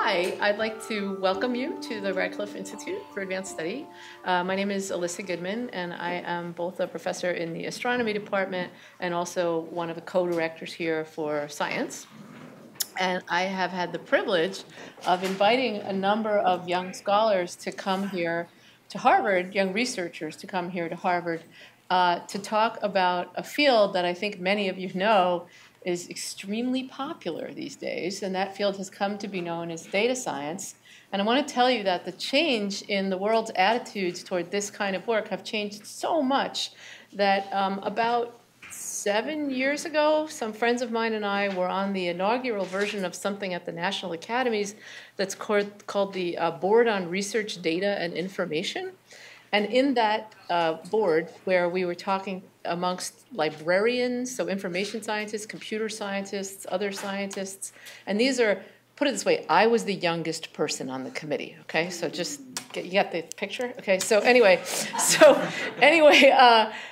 Hi, I'd like to welcome you to the Radcliffe Institute for Advanced Study. My name is Alyssa Goodman, and I am both a professor in the Astronomy department and also one of the co-directors here for science. And I have had the privilege of inviting a number of young scholars to come here to Harvard, young researchers to come here to Harvard, to talk about a field that I think many of you know is extremely popular these days, and that field has come to be known as data science. And I want to tell you that the change in the world's attitudes toward this kind of work have changed so much that about 7 years ago, some friends of mine and I were on the inaugural version of something at the National Academies that's called the Board on Research Data and Information. And in that board, where we were talking amongst librarians, so information scientists, computer scientists, other scientists, and these are, put it this way, I was the youngest person on the committee, okay? So just, you got the picture? Okay, so anyway,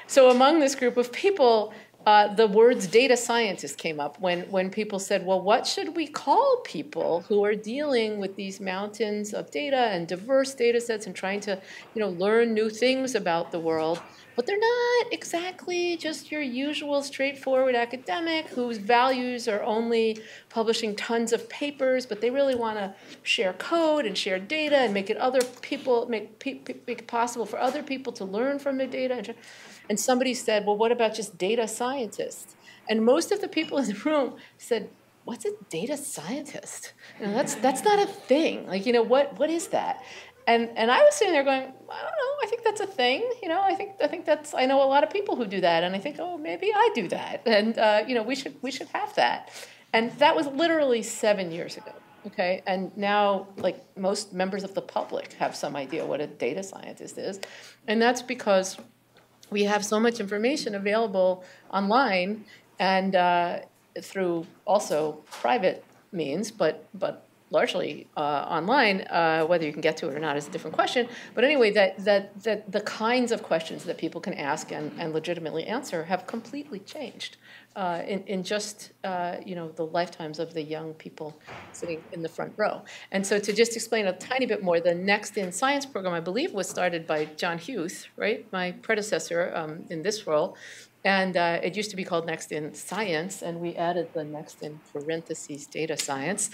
so among this group of people, the words data scientist came up when people said, well, what should we call people who are dealing with these mountains of data and diverse data sets and trying to, learn new things about the world, but they're not exactly just your usual straightforward academic whose values are only publishing tons of papers, but they really want to share code and share data and make it possible for other people to learn from the data. And somebody said, well, what about just data scientists? And most of the people in the room said, what's a data scientist? That's not a thing. Like, what is that? And I was sitting there going, I don't know, I think that's a thing. I think that's, I know a lot of people who do that. And I think, oh, maybe I do that. And, we should have that. And that was literally 7 years ago. Okay, and now, like, most members of the public have some idea what a data scientist is. And that's because we have so much information available online and through also private means, but largely online. Whether you can get to it or not is a different question. But anyway, that the kinds of questions that people can ask and legitimately answer have completely changed in just the lifetimes of the young people sitting in the front row. And so to just explain a tiny bit more, the Next in Science program, I believe, was started by John Hughes, right, my predecessor in this role. And it used to be called Next in Science, and we added the Next in parentheses data science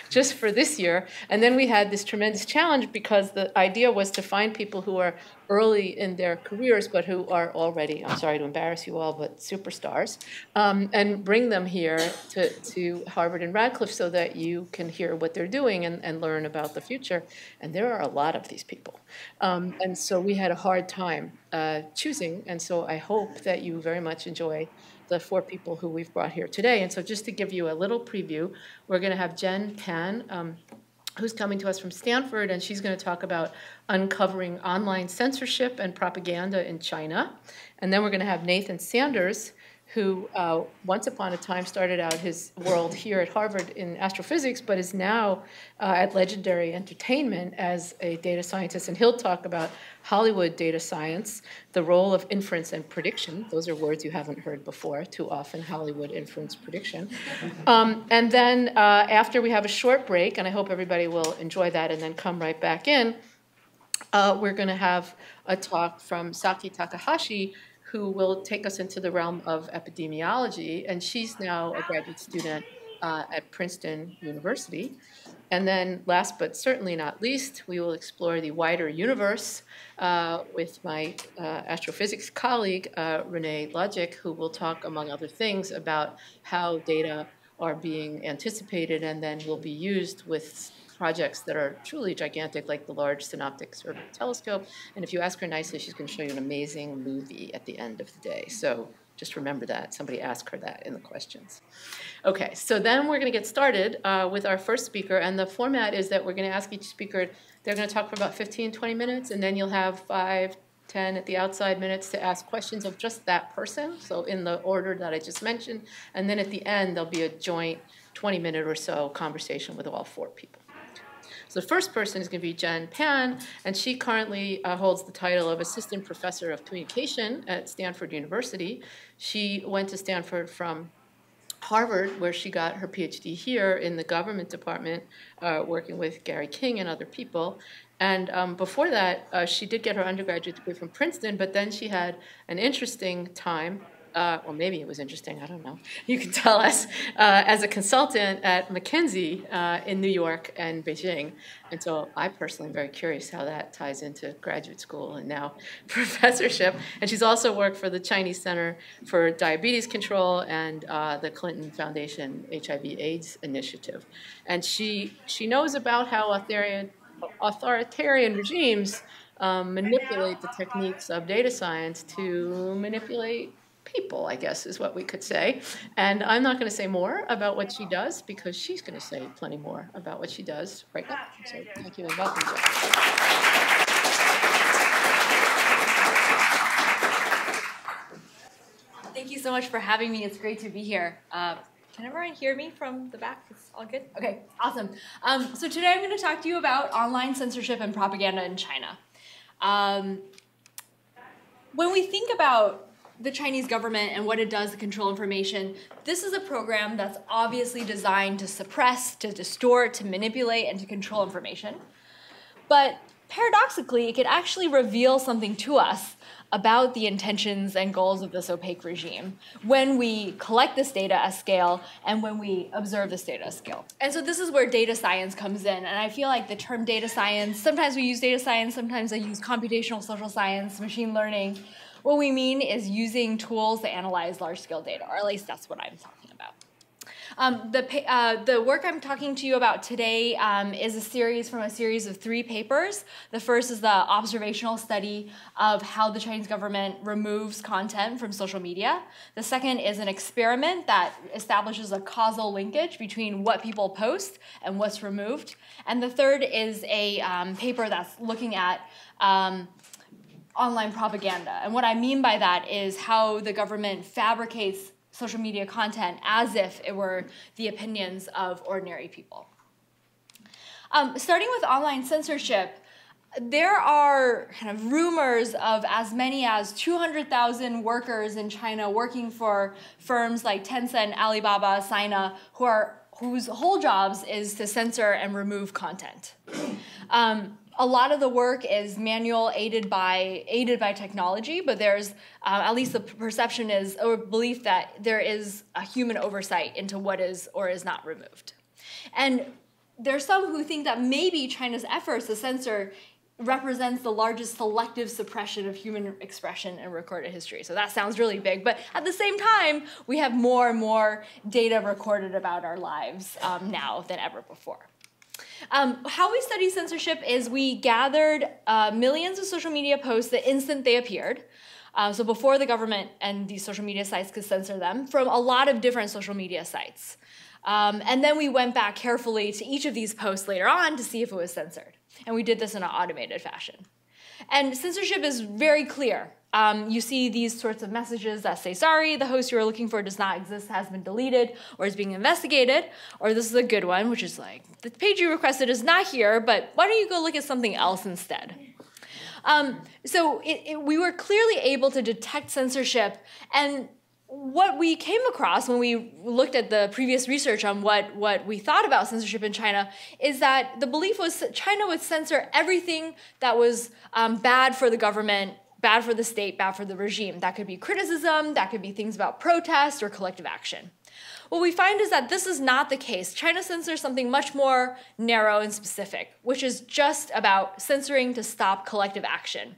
just for this year. And then we had this tremendous challenge because the idea was to find people who are early in their careers but who are already, I'm sorry to embarrass you all, but superstars, and bring them here to Harvard and Radcliffe so that you can hear what they're doing and learn about the future. And there are a lot of these people. And so we had a hard time choosing, and so I hope that you very much enjoy the 4 people who we've brought here today. And so just to give you a little preview, we're going to have Jen Pan, who's coming to us from Stanford, and she's going to talk about uncovering online censorship and propaganda in China. And then we're going to have Nathan Sanders, who once upon a time started out his world here at Harvard in astrophysics, but is now at Legendary Entertainment as a data scientist. And he'll talk about Hollywood data science, the role of inference and prediction. Those are words you haven't heard before too often, Hollywood inference prediction. And then after we have a short break, and I hope everybody will enjoy that and then come right back in, we're going to have a talk from Saki Takahashi, who will take us into the realm of epidemiology. And she's now a graduate student at Princeton University. And then last but certainly not least, we will explore the wider universe with my astrophysics colleague, Renee Logic, who will talk, among other things, about how data are being anticipated and then will be used with projects that are truly gigantic, like the Large Synoptic Survey Telescope. And if you ask her nicely, she's going to show you an amazing movie at the end of the day. So just remember that. Somebody asked her that in the questions. Okay, so then we're going to get started with our first speaker. And the format is that we're going to ask each speaker, they're going to talk for about 15, 20 minutes, and then you'll have 5, 10 at the outside minutes to ask questions of just that person, so in the order that I just mentioned. And then at the end, there'll be a joint 20-minute or so conversation with all 4 people. So the first person is going to be Jen Pan, and she currently holds the title of Assistant Professor of Communication at Stanford University. She went to Stanford from Harvard, where she got her PhD here in the government department, working with Gary King and other people. And before that, she did get her undergraduate degree from Princeton, but then she had an interesting time. Or maybe it was interesting, I don't know. You can tell us, as a consultant at McKinsey in New York and Beijing. And so I personally am very curious how that ties into graduate school and now professorship. And she's also worked for the Chinese Center for Diabetes Control and the Clinton Foundation HIV/AIDS initiative. And she knows about how authoritarian regimes manipulate the techniques of data science to manipulate people, I guess, is what we could say. And I'm not going to say more about what she does because she's going to say plenty more about what she does right now. So thank you and welcome, Jeff. Thank you so much for having me. It's great to be here. Can everyone hear me from the back? It's all good? Okay, awesome. So today I'm going to talk to you about online censorship and propaganda in China. When we think about the Chinese government and what it does to control information, this is a program that's obviously designed to suppress, to distort, to manipulate, and to control information. But paradoxically, it could actually reveal something to us about the intentions and goals of this opaque regime when we collect this data at scale and when we observe this data at scale. And so this is where data science comes in. And I feel like the term data science, sometimes we use data science, sometimes I use computational social science, machine learning. What we mean is using tools to analyze large-scale data, or at least that's what I'm talking about. The work I'm talking to you about today is a series from a series of 3 papers. The first is the observational study of how the Chinese government removes content from social media. The second is an experiment that establishes a causal linkage between what people post and what's removed. And the third is a paper that's looking at online propaganda. And what I mean by that is how the government fabricates social media content as if it were the opinions of ordinary people. Starting with online censorship, there are kind of rumors of as many as 200,000 workers in China working for firms like Tencent, Alibaba, Sina, whose whole jobs is to censor and remove content. A lot of the work is manual, aided by technology, but there's, at least the perception is, or belief that there is a human oversight into what is or is not removed. And there's some who think that maybe China's efforts to censor represents the largest selective suppression of human expression in recorded history. So that sounds really big, but at the same time, we have more and more data recorded about our lives now than ever before. How we study censorship is we gathered millions of social media posts the instant they appeared, so before the government and these social media sites could censor them, from a lot of different social media sites. And then we went back carefully to each of these posts later on to see if it was censored. And we did this in an automated fashion. And censorship is very clear. You see these sorts of messages that say, sorry, the host you are looking for does not exist, has been deleted, or is being investigated. Or this is a good one, which is like, the page you requested is not here, but why don't you go look at something else instead? So we were clearly able to detect censorship. And what we came across when we looked at the previous research on what we thought about censorship in China is that the belief was that China would censor everything that was bad for the government, bad for the state, bad for the regime. That could be criticism, that could be things about protest or collective action. What we find is that this is not the case. China censors something much more narrow and specific, which is just about censoring to stop collective action.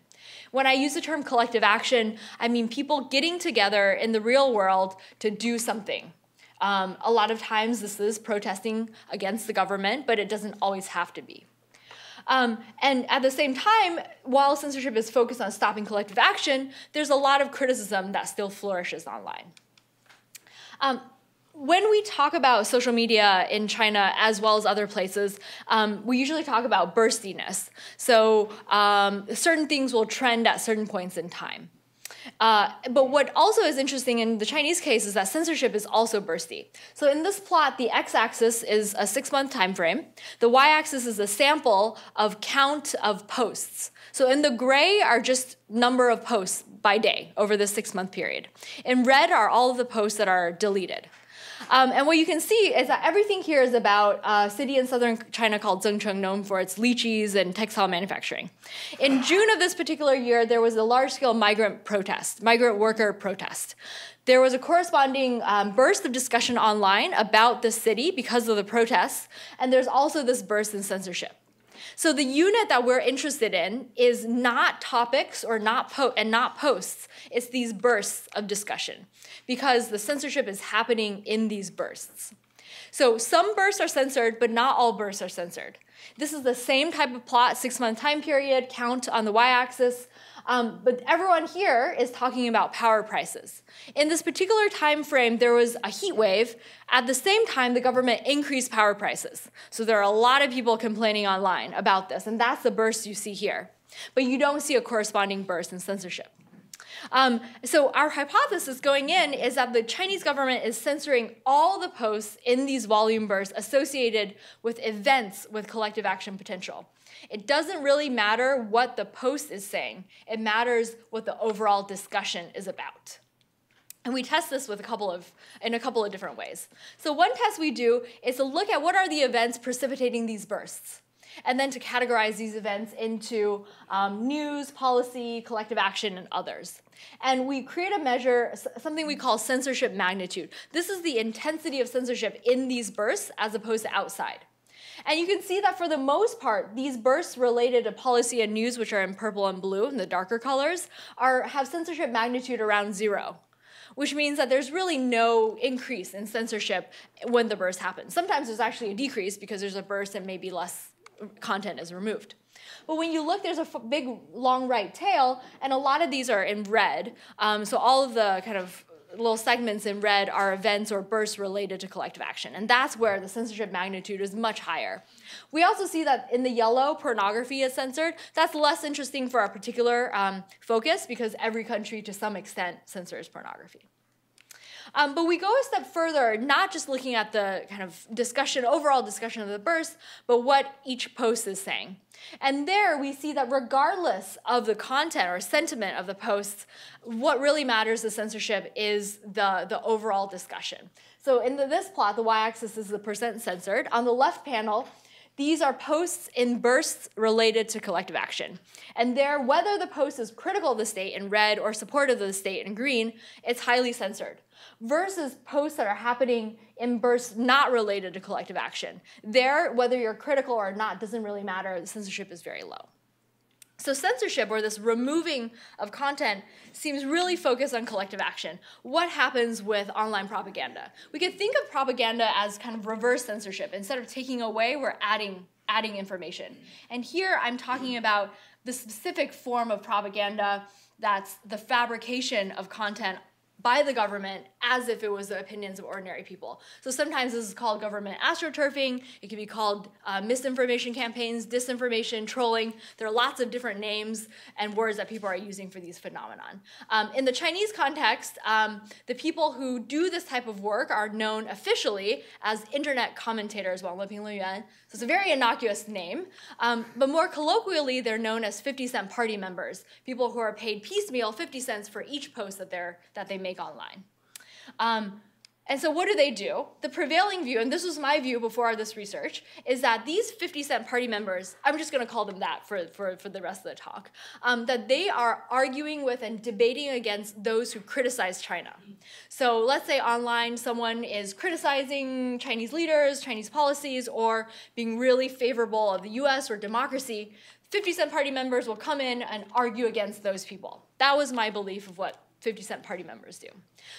When I use the term collective action, I mean people getting together in the real world to do something. A lot of times this is protesting against the government, but it doesn't always have to be. And at the same time, while censorship is focused on stopping collective action, there's a lot of criticism that still flourishes online. When we talk about social media in China as well as other places, we usually talk about burstiness. So certain things will trend at certain points in time. But what also is interesting in the Chinese case is that censorship is also bursty. So in this plot, the x-axis is a 6-month time frame. The y-axis is a sample of count of posts. So in the gray are just number of posts by day over the 6-month period. In red are all of the posts that are deleted. And what you can see is that everything here is about a city in southern China called Zhengcheng, known for its lychees and textile manufacturing. In June of this particular year, there was a large-scale migrant worker protest. There was a corresponding burst of discussion online about the city because of the protests, and there's also this burst in censorship. So the unit that we're interested in is not topics or not posts. It's these bursts of discussion because the censorship is happening in these bursts. So some bursts are censored, but not all bursts are censored. This is the same type of plot, 6-month time period, count on the y-axis. But everyone here is talking about power prices. In this particular time frame, there was a heat wave. At the same time, the government increased power prices. So there are a lot of people complaining online about this, and that's the burst you see here. But you don't see a corresponding burst in censorship. So our hypothesis going in is that the Chinese government is censoring all the posts in these volume bursts associated with events with collective action potential. It doesn't really matter what the post is saying. It matters what the overall discussion is about. And we test this with in a couple of different ways. So one test we do is to look at what are the events precipitating these bursts, and then to categorize these events into news, policy, collective action, and others. And we create a measure, something we call censorship magnitude. This is the intensity of censorship in these bursts as opposed to outside. And you can see that for the most part, these bursts related to policy and news, which are in purple and blue in the darker colors, have censorship magnitude around 0, which means that there's really no increase in censorship when the burst happens. Sometimes there's actually a decrease because there's a burst and maybe less content is removed. But when you look, there's a big long right tail, and a lot of these are in red. So all of the kind of little segments in red are events or bursts related to collective action. And that's where the censorship magnitude is much higher. We also see that in the yellow, pornography is censored. That's less interesting for our particular focus because every country to some extent censors pornography. But we go a step further, not just looking at the kind of overall discussion of the burst, but what each post is saying. And there we see that regardless of the content or sentiment of the posts, what really matters to censorship is the overall discussion. So in this plot, the y-axis is the percent censored. On the left panel, these are posts in bursts related to collective action. And there, whether the post is critical of the state in red or supportive of the state in green, it's highly censored. Versus posts that are happening in bursts not related to collective action. There, whether you're critical or not, doesn't really matter. The censorship is very low. So censorship, or this removing of content, seems really focused on collective action. What happens with online propaganda? We could think of propaganda as kind of reverse censorship. Instead of taking away, we're adding information. And here I'm talking about the specific form of propaganda that's the fabrication of content by the government as if it was the opinions of ordinary people. So sometimes this is called government astroturfing. It can be called misinformation campaigns, disinformation, trolling. There are lots of different names and words that people are using for these phenomenon. In the Chinese context, the people who do this type of work are known officially as internet commentators, so it's a very innocuous name. But more colloquially, they're known as 50-cent party members, people who are paid piecemeal 50 cents for each post that they make online. And so what do? The prevailing view, and this was my view before this research, is that these 50-cent party members, I'm just going to call them that for the rest of the talk, that they are arguing with and debating against those who criticize China. So let's say online someone is criticizing Chinese leaders, Chinese policies, or being really favorable of the US or democracy. 50-cent party members will come in and argue against those people. That was my belief of what 50-cent party members do.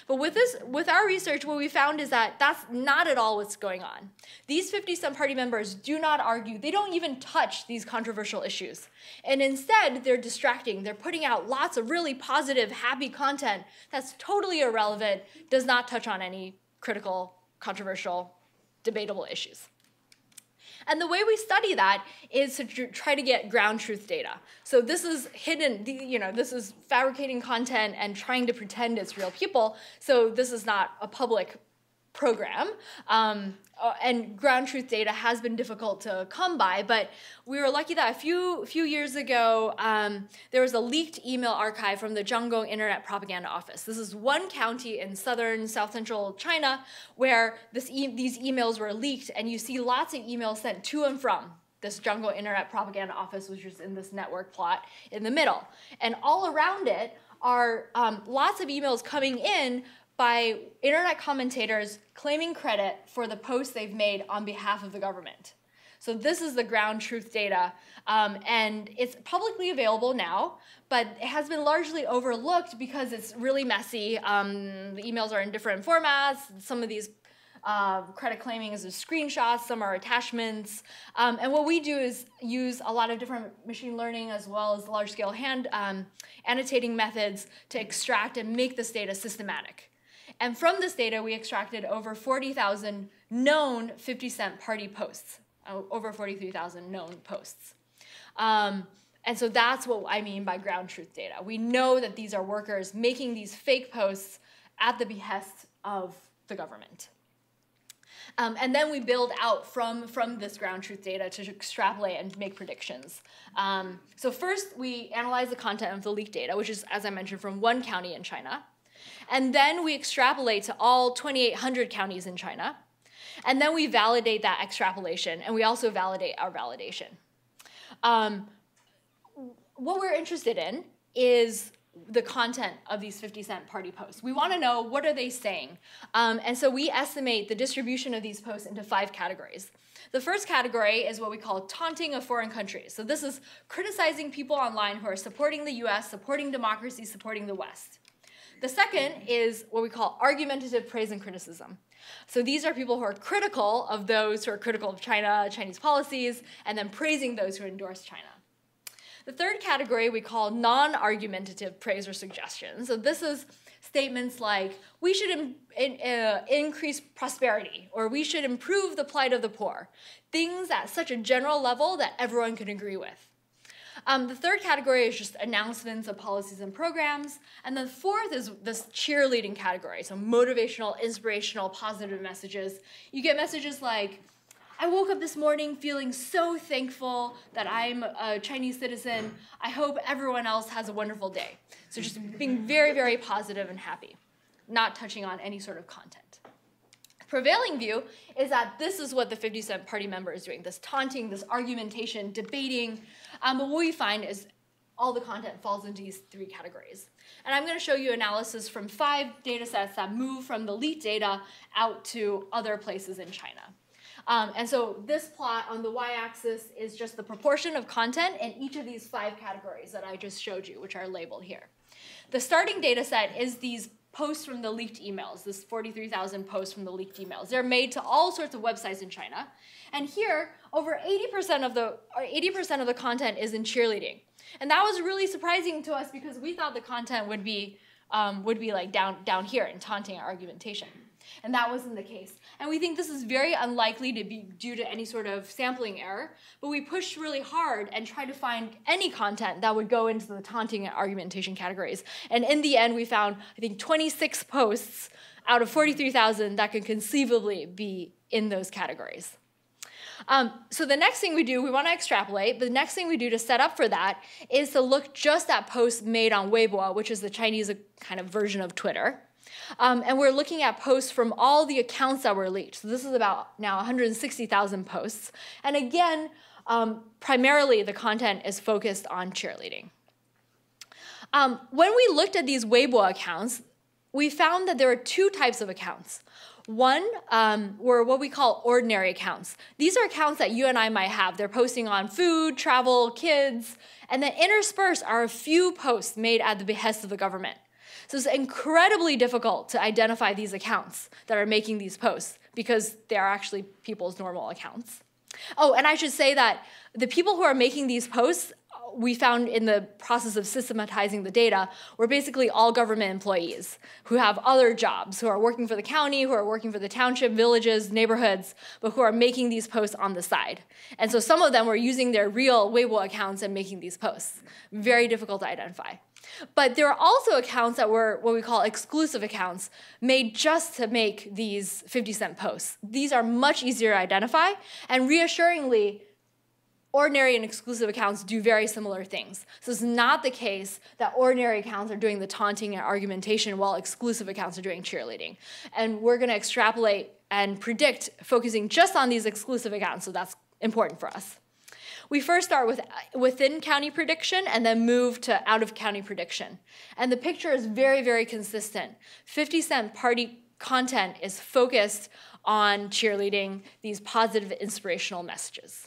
But with our research, what we found is that that's not at all what's going on. These 50-cent party members do not argue. They don't even touch these controversial issues. And instead, they're distracting. They're putting out lots of really positive, happy content that's totally irrelevant, does not touch on any critical, controversial, debatable issues. And the way we study that is to try to get ground truth data. So this is hidden, this is fabricating content and trying to pretend it's real people. So this is not a public program. And ground truth data has been difficult to come by, but we were lucky that a few years ago, there was a leaked email archive from the Zhangong Internet Propaganda Office. This is one county in south central China where these emails were leaked, and you see lots of emails sent to and from this Zhangong Internet Propaganda Office, which is in this network plot in the middle. And all around it are lots of emails coming in by internet commentators claiming credit for the posts they've made on behalf of the government. So this is the ground truth data, and it's publicly available now, but it has been largely overlooked because it's really messy. The emails are in different formats. Some of these credit claiming is screenshots, some are attachments. And what we do is use a lot of different machine learning as well as large-scale hand annotating methods to extract and make this data systematic. And from this data, we extracted over 40,000 known 50-cent party posts, over 43,000 known posts. And so that's what I mean by ground truth data. We know that these are workers making these fake posts at the behest of the government. And then we build out from this ground truth data to extrapolate and make predictions. So first, we analyze the content of the leaked data, which is, as I mentioned, from one county in China. And then we extrapolate to all 2,800 counties in China. And then we validate that extrapolation, and we also validate our validation. What we're interested in is the content of these 50-cent party posts. We want to know, what are they saying? And so we estimate the distribution of these posts into 5 categories. The first category is what we call taunting of foreign countries. So this is criticizing people online who are supporting the US, supporting democracy, supporting the West. The second is what we call argumentative praise and criticism. So these are people who are critical of those who are critical of China, Chinese policies, and then praising those who endorse China. The third category we call non-argumentative praise or suggestion. So this is statements like, we should increase prosperity, or we should improve the plight of the poor. Things at such a general level that everyone can agree with. The third category is just announcements of policies and programs. And the fourth is this cheerleading category, so motivational, inspirational, positive messages. You get messages like, I woke up this morning feeling so thankful that I'm a Chinese citizen. I hope everyone else has a wonderful day. So just being very, very positive and happy, not touching on any sort of content. Prevailing view is that this is what the 50-cent party member is doing, this taunting, this argumentation, debating. But what we find is all the content falls into these 3 categories. And I'm going to show you analysis from 5 data sets that move from the leaked data out to other places in China. And so this plot on the y-axis is just the proportion of content in each of these 5 categories that I just showed you, which are labeled here. The starting data set is these posts from the leaked emails, this 43,000 posts from the leaked emails. They're made to all sorts of websites in China. And here, over 80% of the content is in cheerleading. And that was really surprising to us because we thought the content would be like down here in taunting and argumentation. And that wasn't the case. And we think this is very unlikely to be due to any sort of sampling error, but we pushed really hard and tried to find any content that would go into the taunting and argumentation categories. And in the end, we found, I think, 26 posts out of 43,000 that could conceivably be in those categories. So the next thing we do, we want to extrapolate, but the next thing we do to set up for that is to look just at posts made on Weibo, which is the Chinese kind of version of Twitter. And we're looking at posts from all the accounts that were leaked. So this is about now 160,000 posts. And again, primarily the content is focused on cheerleading. When we looked at these Weibo accounts, we found that there are 2 types of accounts. One were what we call ordinary accounts. These are accounts that you and I might have. They're posting on food, travel, kids, and then interspersed are a few posts made at the behest of the government. So it's incredibly difficult to identify these accounts that are making these posts because they are actually people's normal accounts. Oh, and I should say that the people who are making these posts, we found in the process of systematizing the data, were basically all government employees who have other jobs, who are working for the county, who are working for the township, villages, neighborhoods, but who are making these posts on the side. And so some of them were using their real Weibo accounts and making these posts. Very difficult to identify. But there are also accounts that were what we call exclusive accounts, made just to make these 50-cent posts. These are much easier to identify, and reassuringly, ordinary and exclusive accounts do very similar things. So it's not the case that ordinary accounts are doing the taunting and argumentation while exclusive accounts are doing cheerleading. And we're going to extrapolate and predict focusing just on these exclusive accounts, so that's important for us. We first start with within county prediction and then move to out of county prediction. And the picture is very, very consistent. 50-cent party content is focused on cheerleading these positive, inspirational messages.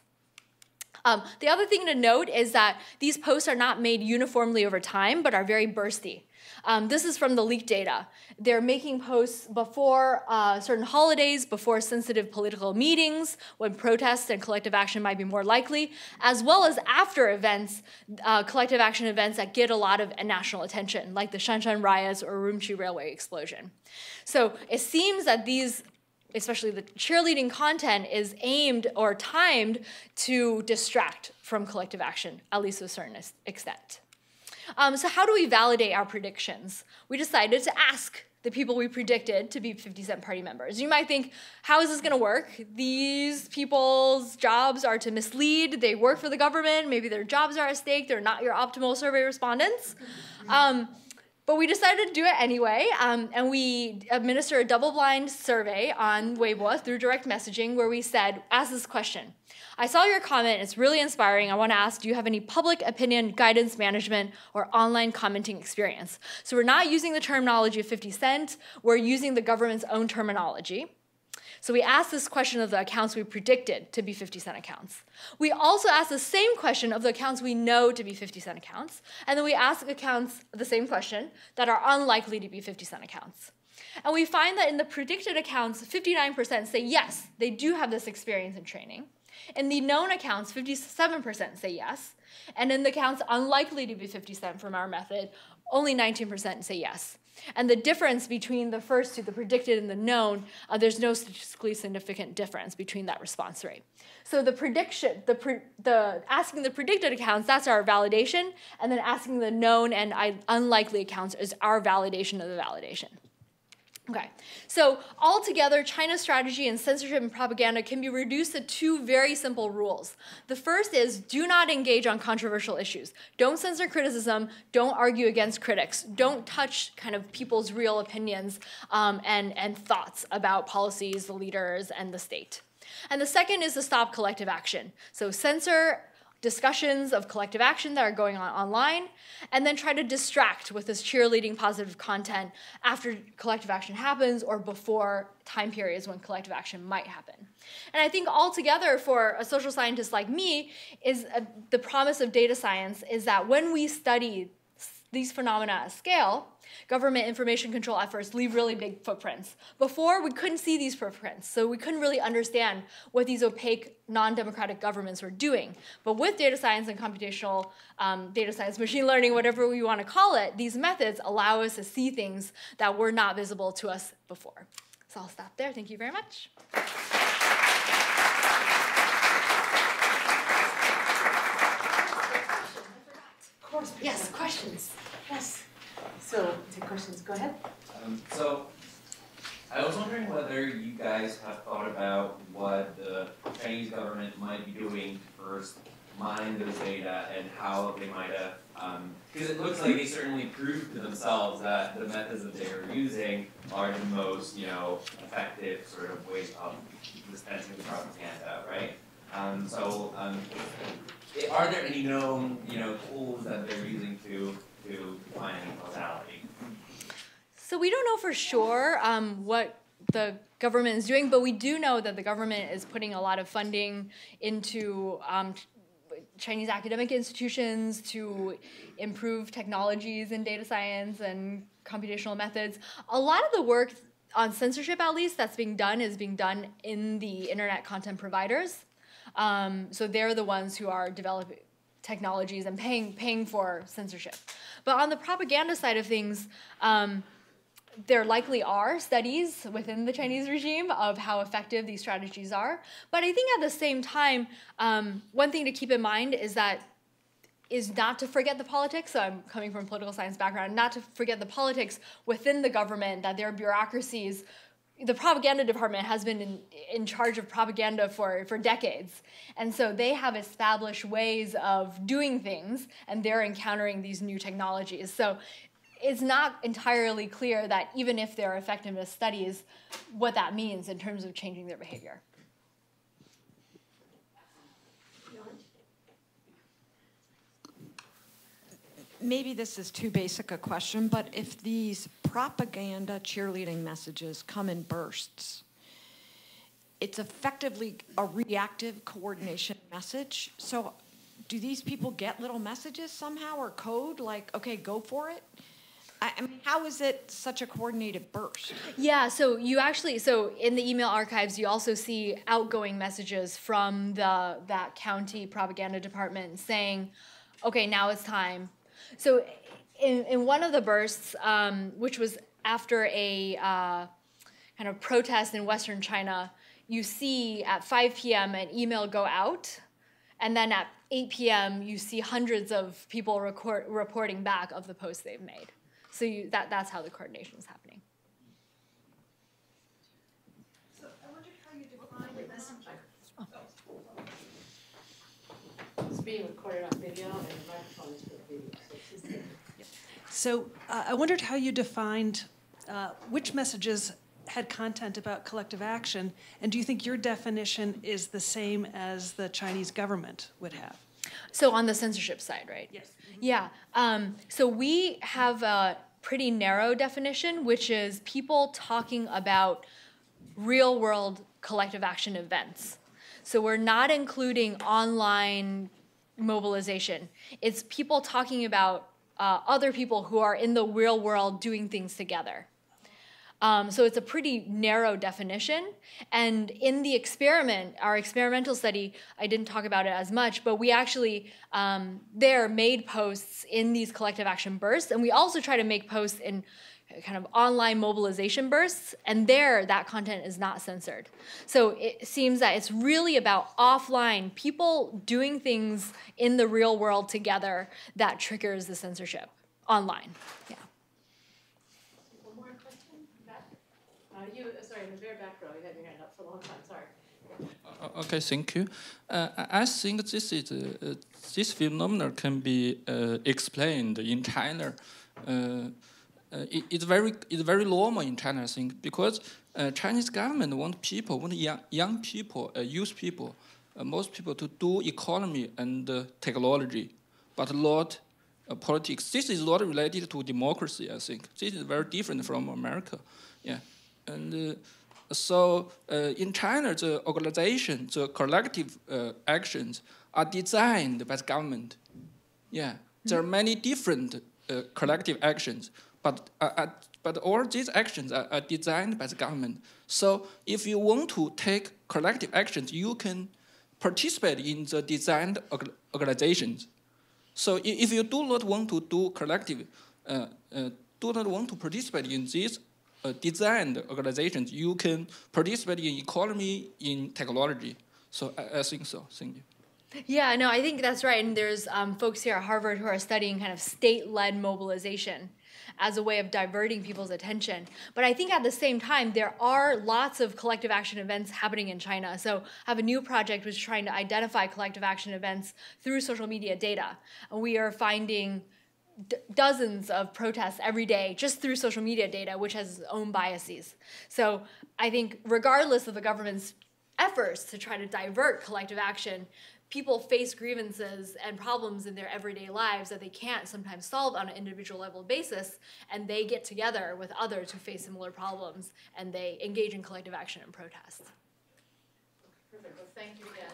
The other thing to note is that these posts are not made uniformly over time, but are very bursty. This is from the leaked data. They're making posts before certain holidays, before sensitive political meetings, when protests and collective action might be more likely, as well as after events, collective action events that get a lot of national attention, like the Shanshan riots or Urumqi railway explosion. So it seems that these, especially the cheerleading content, is aimed or timed to distract from collective action, at least to a certain extent. So how do we validate our predictions? We decided to ask the people we predicted to be 50-cent party members. You might think, how is this going to work? These people's jobs are to mislead. They work for the government. Maybe their jobs are at stake. They're not your optimal survey respondents. But we decided to do it anyway, and we administered a double-blind survey on Weibo through direct messaging where we said, ask this question. I saw your comment, it's really inspiring. I want to ask, do you have any public opinion, guidance management, or online commenting experience? So we're not using the terminology of 50 Cent, we're using the government's own terminology. So we asked this question of the accounts we predicted to be 50-cent accounts. We also asked the same question of the accounts we know to be 50-cent accounts, and then we asked accounts the same question that are unlikely to be 50-cent accounts. And we find that in the predicted accounts, 59% say yes, they do have this experience and training. In the known accounts, 57% say yes, and in the accounts unlikely to be 50-cent from our method, only 19% say yes. And the difference between the first two, the predicted and the known, there's no statistically significant difference between that response rate. So the prediction, asking the predicted accounts, that's our validation, and then asking the known and unlikely accounts is our validation of the validation. Okay, so altogether, China's strategy in censorship and propaganda can be reduced to two very simple rules. The first is do not engage on controversial issues. Don't censor criticism, don't argue against critics, don't touch kind of people's real opinions and thoughts about policies, the leaders, and the state. And the second is to stop collective action. So censor discussions of collective action that are going on online, and then try to distract with this cheerleading positive content after collective action happens or before time periods when collective action might happen. And I think altogether for a social scientist like me, is the promise of data science is that when we study these phenomena at scale, government information control efforts leave really big footprints. Before, we couldn't see these footprints, so we couldn't really understand what these opaque, non-democratic governments were doing. But with data science and computational data science, machine learning, whatever we want to call it, these methods allow us to see things that were not visible to us before. So I'll stop there. Thank you very much. Of course. Yes, questions. Yes. So, take questions. Go ahead. So, I was wondering whether you guys have thought about what the Chinese government might be doing to first mine those data and how they might have, because it looks like they certainly proved to themselves that the methods that they are using are the most, effective sort of ways of dispensing the propaganda, right? Are there any known, tools that they're using to find any causality? So we don't know for sure what the government is doing, but we do know that the government is putting a lot of funding into Chinese academic institutions to improve technologies in data science and computational methods. A lot of the work on censorship, at least, that's being done is being done in the internet content providers. So they're the ones who are developing technologies and paying for censorship. But on the propaganda side of things, there likely are studies within the Chinese regime of how effective these strategies are. But I think at the same time, one thing to keep in mind is that is not to forget the politics. So I'm coming from a political science background, not to forget the politics within the government, that there are bureaucracies. The propaganda department has been in charge of propaganda for decades. And so they have established ways of doing things, and they're encountering these new technologies. So it's not entirely clear that even if there are effectiveness studies, what that means in terms of changing their behavior. Maybe this is too basic a question, but if these propaganda cheerleading messages come in bursts, it's effectively a reactive coordination message. So do these people get little messages somehow or code like, okay, go for it? I mean, how is it such a coordinated burst? Yeah, so you actually, so in the email archives, you also see outgoing messages from that county propaganda department saying, okay, now it's time. So in one of the bursts, which was after a kind of protest in Western China, you see at 5 p.m. an email go out, and then at 8 p.m. you see hundreds of people reporting back of the posts they've made. So that's how the coordination is happening. So I wondered how you define the messenger. It's being recorded on video, and the microphone is for the video. So I wondered how you defined which messages had content about collective action, and do you think your definition is the same as the Chinese government would have? So on the censorship side, right? Yes. Yeah. So we have a pretty narrow definition, which is people talking about real-world collective action events. So we're not including online mobilization. It's people talking about other people who are in the real world doing things together. So it's a pretty narrow definition. And in the experiment, our experimental study, I didn't talk about it as much, but we actually there made posts in these collective action bursts. And we also try to make posts in kind of online mobilization bursts. And there, that content is not censored. So it seems that it's really about offline, people doing things in the real world together that triggers the censorship online. Yeah. Sorry, in the very back row, you had your hand up for a long time. Sorry. Okay, thank you. I think this phenomenon can be explained in China. It's very normal in China, I think, because Chinese government want young people, youth people, most people to do economy and technology, but not politics. This is not related to democracy, I think. This is very different from America. Yeah. And so in China, the organization, the collective actions are designed by the government. Yeah, there are many different collective actions, but all these actions are designed by the government. So if you want to take collective actions, you can participate in the designed organizations. So if you do not want to do collective, do not want to participate in these designed organizations, you can participate in economy, in technology. So I think so. Thank you. Yeah, no, I think that's right. And there's folks here at Harvard who are studying kind of state-led mobilization as a way of diverting people's attention. But I think at the same time, there are lots of collective action events happening in China. So I have a new project which is trying to identify collective action events through social media data. And we are finding dozens of protests every day just through social media data, which has its own biases. So I think regardless of the government's efforts to try to divert collective action, people face grievances and problems in their everyday lives that they can't sometimes solve on an individual level basis, and they get together with others who face similar problems, and they engage in collective action and protest. Perfect. Well, thank you again.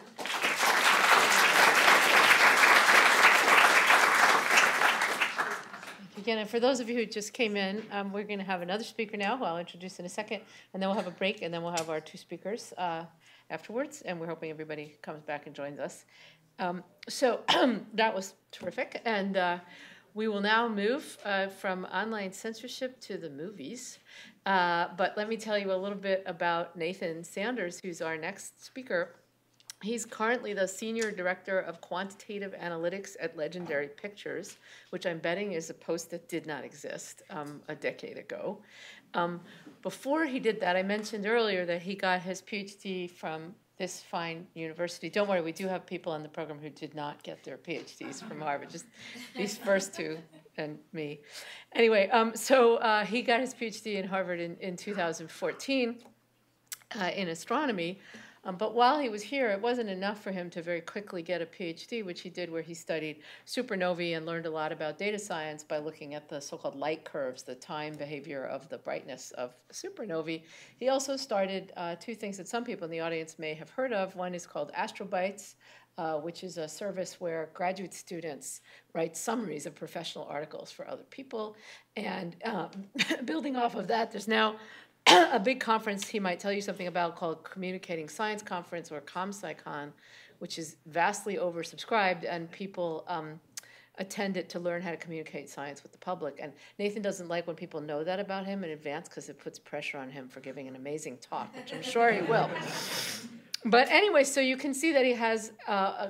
Again, and for those of you who just came in, we're going to have another speaker now, who I'll introduce in a second, and then we'll have a break, and then we'll have our two speakers afterwards, and we're hoping everybody comes back and joins us. So that was terrific, and we will now move from online censorship to the movies. But let me tell you a little bit about Nathan Sanders, who's our next speaker. He's currently the Senior Director of Quantitative Analytics at Legendary Pictures, which I'm betting is a post that did not exist a decade ago. Before he did that, I mentioned earlier that he got his PhD from this fine university. Don't worry, we do have people on the program who did not get their PhDs from Harvard, just these first two and me. Anyway, so he got his PhD in Harvard in 2014 in astronomy. But while he was here, it wasn't enough for him to very quickly get a PhD, which he did, where he studied supernovae and learned a lot about data science by looking at the so-called light curves, the time behavior of the brightness of supernovae. He also started two things that some people in the audience may have heard of. One is called Astrobytes, which is a service where graduate students write summaries of professional articles for other people. And building off of that, there's now a big conference he might tell you something about called Communicating Science Conference, or ComSciCon, which is vastly oversubscribed, and people attend it to learn how to communicate science with the public. And Nathan doesn't like when people know that about him in advance because it puts pressure on him for giving an amazing talk, which I'm sure he will. But anyway, so you can see that he has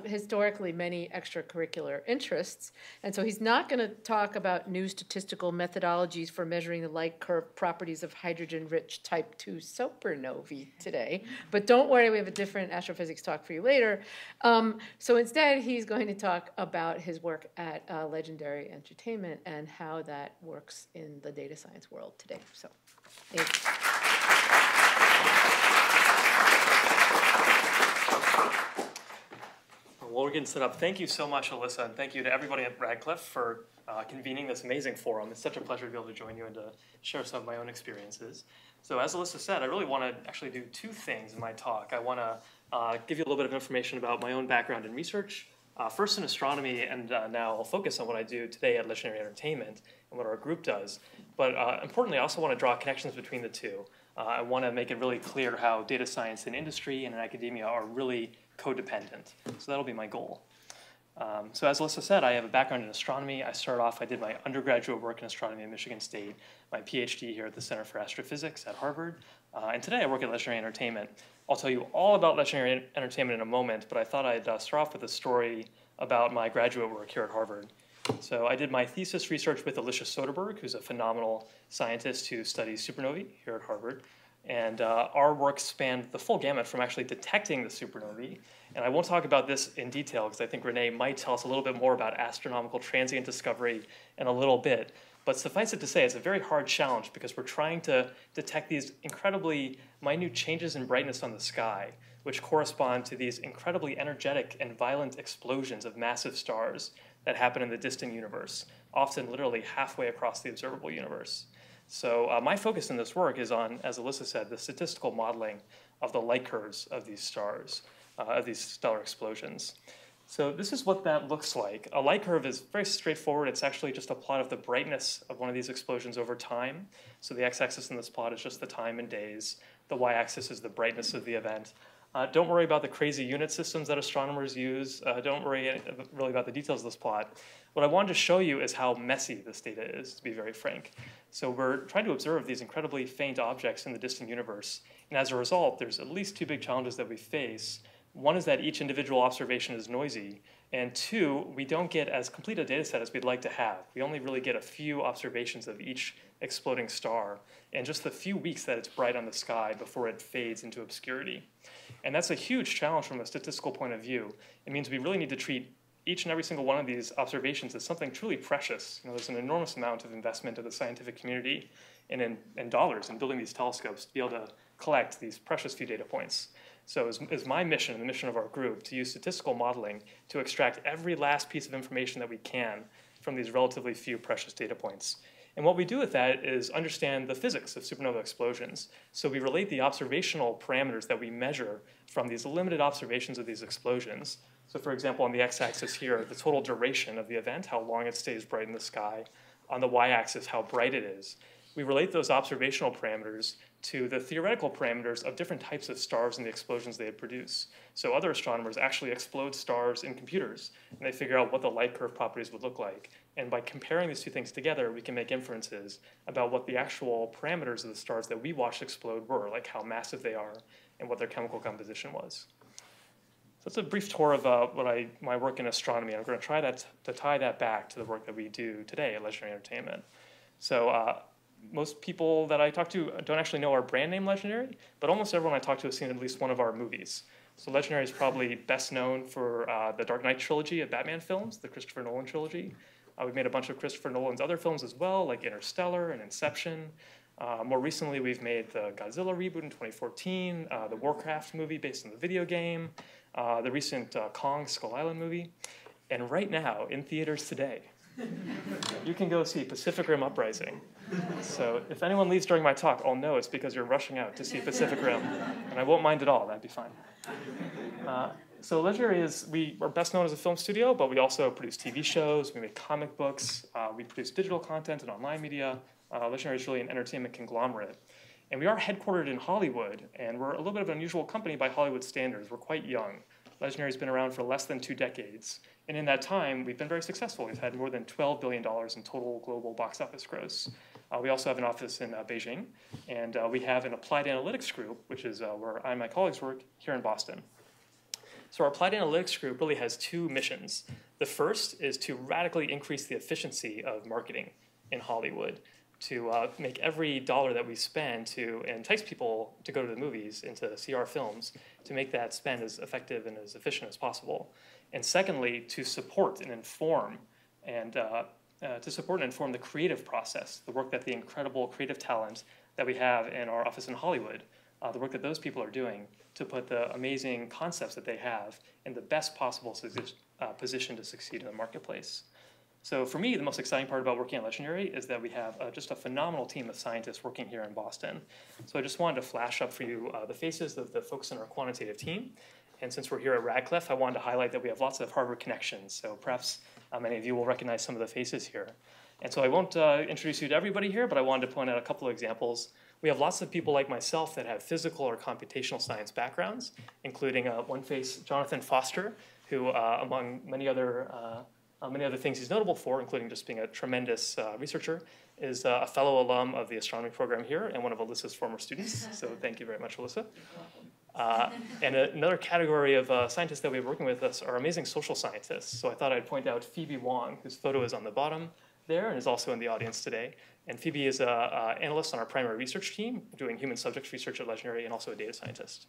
historically many extracurricular interests. And so he's not going to talk about new statistical methodologies for measuring the light curve properties of hydrogen-rich type 2 supernovae today. But don't worry, we have a different astrophysics talk for you later. So instead, he's going to talk about his work at Legendary Entertainment and how that works in the data science world today. So, thanks. Well, we're getting set up. Thank you so much, Alyssa, and thank you to everybody at Radcliffe for convening this amazing forum. It's such a pleasure to be able to join you and to share some of my own experiences. So as Alyssa said, I really want to actually do two things in my talk. I want to give you a little bit of information about my own background in research, first in astronomy, and now I'll focus on what I do today at Legendary Entertainment and what our group does. But importantly, I also want to draw connections between the two. I want to make it really clear how data science in industry and in academia are really codependent. So that'll be my goal. So as Alyssa said, I have a background in astronomy. I did my undergraduate work in astronomy at Michigan State, my PhD here at the Center for Astrophysics at Harvard, and today I work at Legendary Entertainment. I'll tell you all about Legendary Entertainment in a moment, but I thought I'd start off with a story about my graduate work here at Harvard. So I did my thesis research with Alyssa Soderberg, who's a phenomenal scientist who studies supernovae here at Harvard. And our work spanned the full gamut from actually detecting the supernovae. And I won't talk about this in detail because I think Renee might tell us a little bit more about astronomical transient discovery in a little bit. But suffice it to say, it's a very hard challenge because we're trying to detect these incredibly minute changes in brightness on the sky, which correspond to these incredibly energetic and violent explosions of massive stars that happen in the distant universe, often literally halfway across the observable universe. So my focus in this work is on, as Alyssa said, the statistical modeling of the light curves of these stars, of these stellar explosions. So this is what that looks like. A light curve is very straightforward. It's actually just a plot of the brightness of one of these explosions over time. So the x-axis in this plot is just the time in days. The y-axis is the brightness of the event. Don't worry about the crazy unit systems that astronomers use. Don't worry really about the details of this plot. What I wanted to show you is how messy this data is, to be very frank. So we're trying to observe these incredibly faint objects in the distant universe. And as a result, there's at least two big challenges that we face. One is that each individual observation is noisy. And two, we don't get as complete a data set as we'd like to have. We only really get a few observations of each exploding star and just the few weeks that it's bright on the sky before it fades into obscurity. And that's a huge challenge from a statistical point of view. It means we really need to treat each and every single one of these observations as something truly precious. There's an enormous amount of investment of the scientific community and in dollars in building these telescopes to be able to collect these precious few data points. So it's my mission and the mission of our group to use statistical modeling to extract every last piece of information that we can from these relatively few precious data points. And what we do with that is understand the physics of supernova explosions. So we relate the observational parameters that we measure from these limited observations of these explosions. So for example, on the x-axis here, the total duration of the event, how long it stays bright in the sky. On the y-axis, how bright it is. We relate those observational parameters to the theoretical parameters of different types of stars and the explosions they produce. So other astronomers actually explode stars in computers, and they figure out what the light curve properties would look like. And by comparing these two things together, we can make inferences about what the actual parameters of the stars that we watched explode were, like how massive they are and what their chemical composition was. So that's a brief tour of my work in astronomy. I'm going to try to tie that back to the work that we do today at Legendary Entertainment. So most people that I talk to don't actually know our brand name Legendary, but almost everyone I talk to has seen at least one of our movies. So Legendary is probably best known for the Dark Knight trilogy of Batman films, the Christopher Nolan trilogy. We've made a bunch of Christopher Nolan's other films as well, like Interstellar and Inception. More recently, we've made the Godzilla reboot in 2014, the Warcraft movie based on the video game, the recent Kong Skull Island movie. And right now, in theaters today, you can go see Pacific Rim Uprising. So if anyone leaves during my talk, I'll know it's because you're rushing out to see Pacific Rim. And I won't mind at all, that'd be fine. So Legendary we are best known as a film studio, but we also produce TV shows, we make comic books, we produce digital content and online media. Legendary is really an entertainment conglomerate. And we are headquartered in Hollywood, and we're a little bit of an unusual company by Hollywood standards. We're quite young. Legendary's been around for less than 2 decades. And in that time, we've been very successful. We've had more than $12 billion in total global box office gross. We also have an office in Beijing, and we have an applied analytics group, which is where I and my colleagues work here in Boston. So our applied analytics group really has 2 missions. The first is to radically increase the efficiency of marketing in Hollywood, to make every dollar that we spend to entice people to go to the movies and to see our films, to make that spend as effective and as efficient as possible. And secondly, to support and inform the creative process, the work that the incredible creative talent that we have in our office in Hollywood, the work that those people are doing to put the amazing concepts that they have in the best possible position to succeed in the marketplace. So for me, the most exciting part about working at Legendary is that we have just a phenomenal team of scientists working here in Boston. So I just wanted to flash up for you the faces of the folks in our quantitative team. And since we're here at Radcliffe, I wanted to highlight that we have lots of Harvard connections. So perhaps many of you will recognize some of the faces here. And so I won't introduce you to everybody here, but I wanted to point out a couple of examples. We have lots of people like myself that have physical or computational science backgrounds, including one face, Jonathan Foster, who among many other things he's notable for, including just being a tremendous researcher, is a fellow alum of the astronomy program here and one of Alyssa's former students. So thank you very much, Alyssa. And another category of scientists that we have working with us are amazing social scientists. So I thought I'd point out Phoebe Wong, whose photo is on the bottom there and is also in the audience today. And Phoebe is an analyst on our primary research team, doing human subjects research at Legendary, and also a data scientist.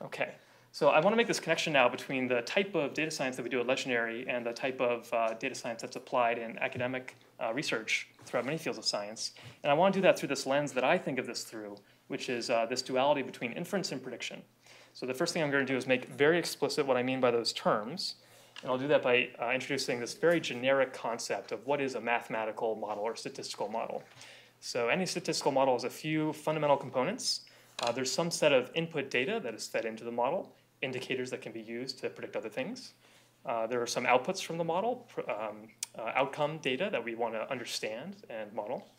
Okay. So I want to make this connection now between the type of data science that we do at Legendary and the type of data science that's applied in academic research throughout many fields of science. And I want to do that through this lens that I think of this through, which is this duality between inference and prediction. So the first thing I'm going to do is make very explicit what I mean by those terms. And I'll do that by introducing this very generic concept of what is a mathematical model or statistical model. So any statistical model has a few fundamental components. There's some set of input data that is fed into the model, indicators that can be used to predict other things. There are some outputs from the model, outcome data that we want to understand and model.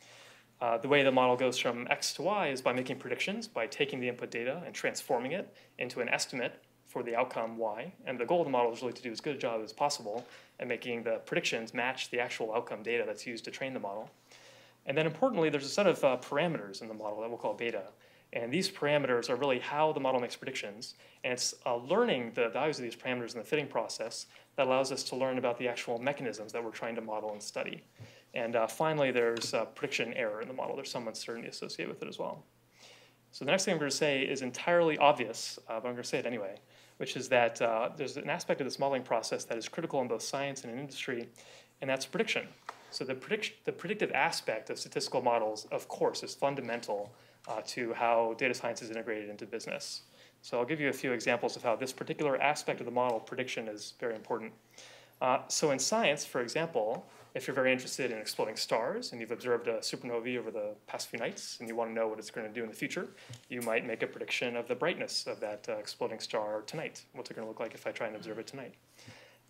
The way the model goes from X to Y is by making predictions, by taking the input data and transforming it into an estimate for the outcome Y. And the goal of the model is really to do as good a job as possible at making the predictions match the actual outcome data that's used to train the model. And then importantly, there's a set of parameters in the model that we'll call beta. And these parameters are really how the model makes predictions. And it's learning the values of these parameters in the fitting process that allows us to learn about the actual mechanisms that we're trying to model and study. And finally, there's prediction error in the model. There's some uncertainty associated with it as well. So the next thing I'm going to say is entirely obvious, but I'm going to say it anyway, which is that there's an aspect of this modeling process that is critical in both science and in industry, and that's prediction. So the predictive aspect of statistical models, of course, is fundamental to how data science is integrated into business. So I'll give you a few examples of how this particular aspect of the model, prediction, is very important. So in science, for example, if you're very interested in exploding stars and you've observed a supernovae over the past few nights and you want to know what it's going to do in the future, you might make a prediction of the brightness of that exploding star tonight. What's it going to look like if I try and observe it tonight?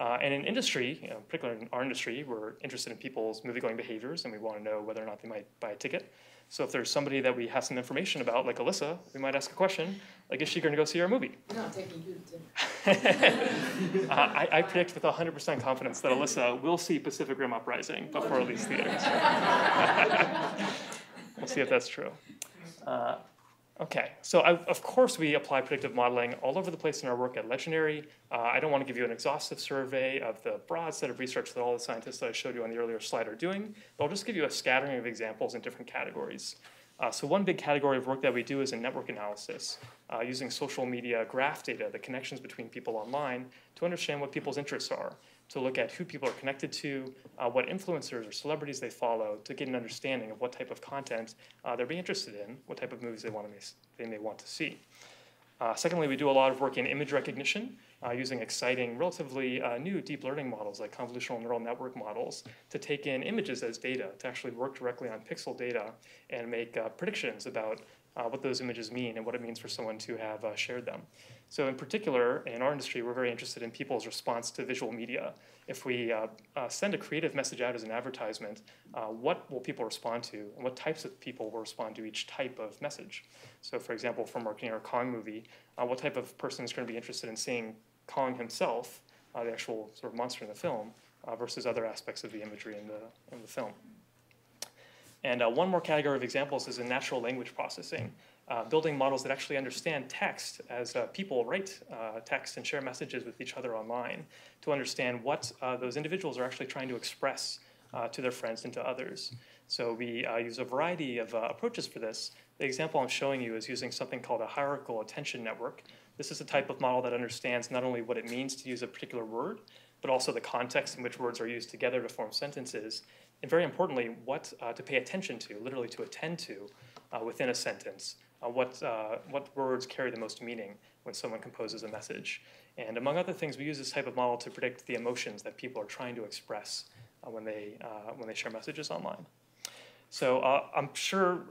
And in industry, particularly in our industry, we're interested in people's movie-going behaviors and we want to know whether or not they might buy a ticket. So if there's somebody that we have some information about, like Alyssa, we might ask a question, like, is she going to go see our movie? No, I'm taking you to dinner. I predict with 100% confidence that Alyssa will see Pacific Rim Uprising before it leaves theaters. We'll see if that's true. Okay, so of course we apply predictive modeling all over the place in our work at Legendary. I don't want to give you an exhaustive survey of the broad set of research that all the scientists that I showed you on the earlier slide are doing, but I'll just give you a scattering of examples in different categories. So one big category of work that we do is in network analysis, using social media graph data, the connections between people online, to understand what people's interests are, to look at who people are connected to, what influencers or celebrities they follow, to get an understanding of what type of content they're being interested in, what type of movies they may want to see. Secondly, we do a lot of work in image recognition, using exciting, relatively new deep learning models like convolutional neural network models to take in images as data, to actually work directly on pixel data and make predictions about what those images mean and what it means for someone to have shared them. So in particular, in our industry, we're very interested in people's response to visual media. If we send a creative message out as an advertisement, what will people respond to, and what types of people will respond to each type of message? So for example, for marketing our Kong movie, what type of person is going to be interested in seeing Kong himself, the actual sort of monster in the film, versus other aspects of the imagery in the film? And one more category of examples is in natural language processing, building models that actually understand text as people write text and share messages with each other online to understand what those individuals are actually trying to express to their friends and to others. So we use a variety of approaches for this. The example I'm showing you is using something called a hierarchical attention network. This is a type of model that understands not only what it means to use a particular word, but also the context in which words are used together to form sentences, and very importantly, what to pay attention to, literally to attend to, within a sentence. What words carry the most meaning when someone composes a message. And among other things, we use this type of model to predict the emotions that people are trying to express when they share messages online. So I'm sure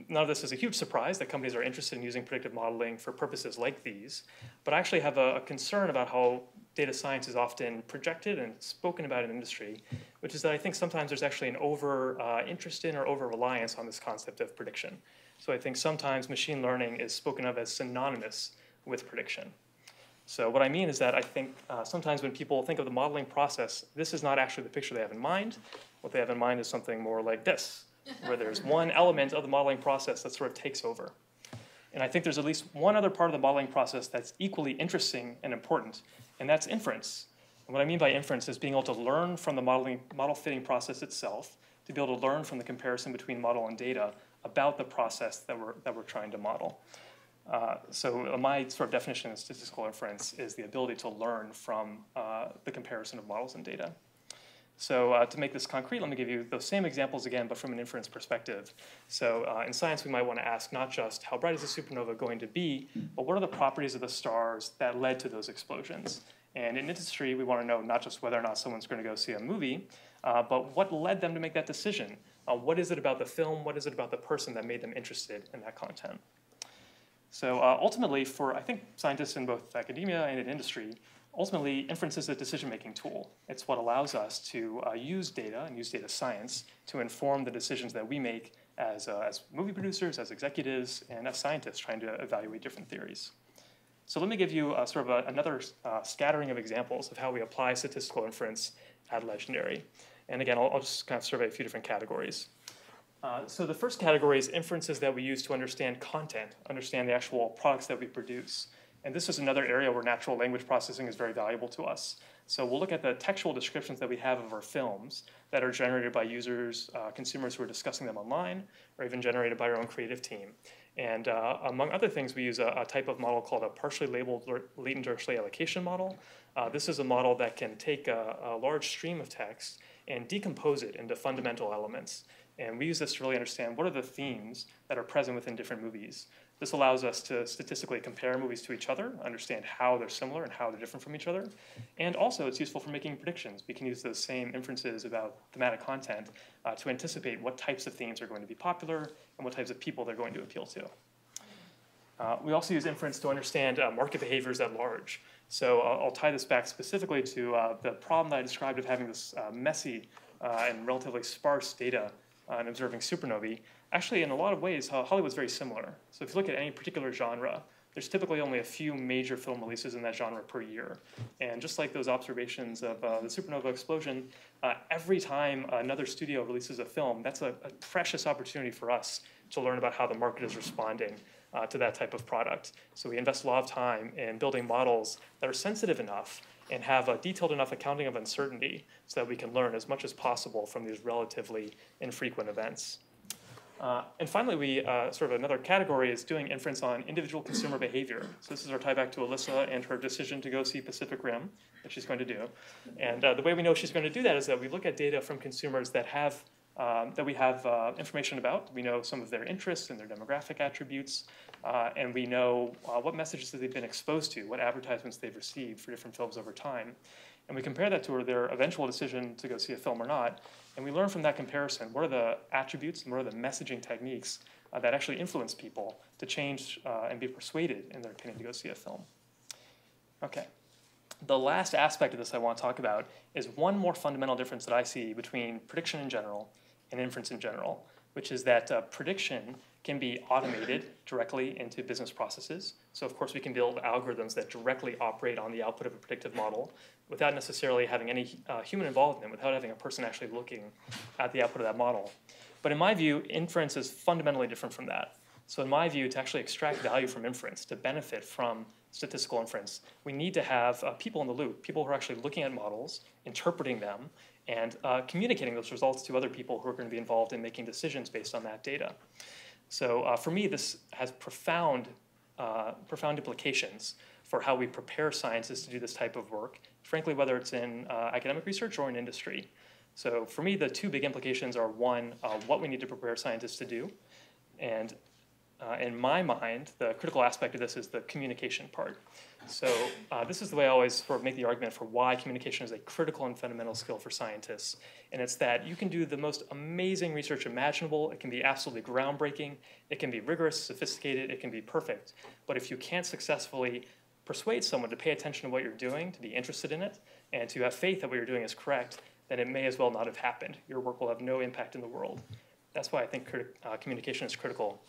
none of this is a huge surprise that companies are interested in using predictive modeling for purposes like these, but I actually have a concern about how data science is often projected and spoken about in industry, which is that I think sometimes there's actually an over-interest in or over-reliance on this concept of prediction. So I think sometimes machine learning is spoken of as synonymous with prediction. So what I mean is that I think sometimes when people think of the modeling process, this is not actually the picture they have in mind. What they have in mind is something more like this, where there's one element of the modeling process that sort of takes over. And I think there's at least one other part of the modeling process that's equally interesting and important, and that's inference. And what I mean by inference is being able to learn from the model fitting process itself, to be able to learn from the comparison between model and data about the process that we're trying to model. So my sort of definition of statistical inference is the ability to learn from the comparison of models and data. So to make this concrete, let me give you those same examples again, but from an inference perspective. So in science, we might want to ask not just how bright is a supernova going to be, but what are the properties of the stars that led to those explosions? And in industry, we want to know not just whether or not someone's going to go see a movie, but what led them to make that decision. What is it about the film? What is it about the person that made them interested in that content? So ultimately, for I think scientists in both academia and in industry, ultimately, inference is a decision-making tool. It's what allows us to use data and use data science to inform the decisions that we make as movie producers, as executives, and as scientists trying to evaluate different theories. So let me give you sort of another scattering of examples of how we apply statistical inference at Legendary. And again, I'll just kind of survey a few different categories. So the first category is inferences that we use to understand content, understand the actual products that we produce. And this is another area where natural language processing is very valuable to us. So we'll look at the textual descriptions that we have of our films that are generated by users, consumers who are discussing them online, or even generated by our own creative team. And among other things, we use a type of model called a partially labeled latent Dirichlet allocation model. This is a model that can take a large stream of text and decompose it into fundamental elements. And we use this to really understand what are the themes that are present within different movies. This allows us to statistically compare movies to each other, understand how they're similar and how they're different from each other. And also, it's useful for making predictions. We can use those same inferences about thematic content to anticipate what types of themes are going to be popular and what types of people they're going to appeal to. We also use inference to understand market behaviors at large. So I'll tie this back specifically to the problem that I described of having this messy and relatively sparse data and observing supernovae. Actually, in a lot of ways, Hollywood's very similar. So if you look at any particular genre, there's typically only a few major film releases in that genre per year. And just like those observations of the supernova explosion, every time another studio releases a film, that's a precious opportunity for us to learn about how the market is responding to that type of product. So we invest a lot of time in building models that are sensitive enough and have a detailed enough accounting of uncertainty so that we can learn as much as possible from these relatively infrequent events. And finally, we sort of another category is doing inference on individual consumer behavior. So this is our tie back to Alyssa and her decision to go see Pacific Rim that she's going to do. And the way we know she's going to do that is that we look at data from consumers that have we have information about. We know some of their interests and their demographic attributes, and we know what messages that they've been exposed to, what advertisements they've received for different films over time. And we compare that to their eventual decision to go see a film or not, and we learn from that comparison what are the attributes and what are the messaging techniques that actually influence people to change and be persuaded in their opinion to go see a film. Okay. The last aspect of this I want to talk about is one more fundamental difference that I see between prediction in general and inference in general, which is that prediction can be automated directly into business processes. So of course we can build algorithms that directly operate on the output of a predictive model without necessarily having any human involvement, without having a person actually looking at the output of that model. But in my view, inference is fundamentally different from that. So in my view, to actually extract value from inference, to benefit from statistical inference, we need to have people in the loop, people who are actually looking at models, interpreting them, and communicating those results to other people who are going to be involved in making decisions based on that data. So for me, this has profound implications for how we prepare scientists to do this type of work, frankly, whether it's in academic research or in industry. So for me, the two big implications are, one, what we need to prepare scientists to do, and in my mind, the critical aspect of this is the communication part. So this is the way I always sort of make the argument for why communication is a critical and fundamental skill for scientists. And it's that you can do the most amazing research imaginable. It can be absolutely groundbreaking. It can be rigorous, sophisticated. It can be perfect. But if you can't successfully persuade someone to pay attention to what you're doing, to be interested in it, and to have faith that what you're doing is correct, then it may as well not have happened. Your work will have no impact in the world. That's why I think communication is critical.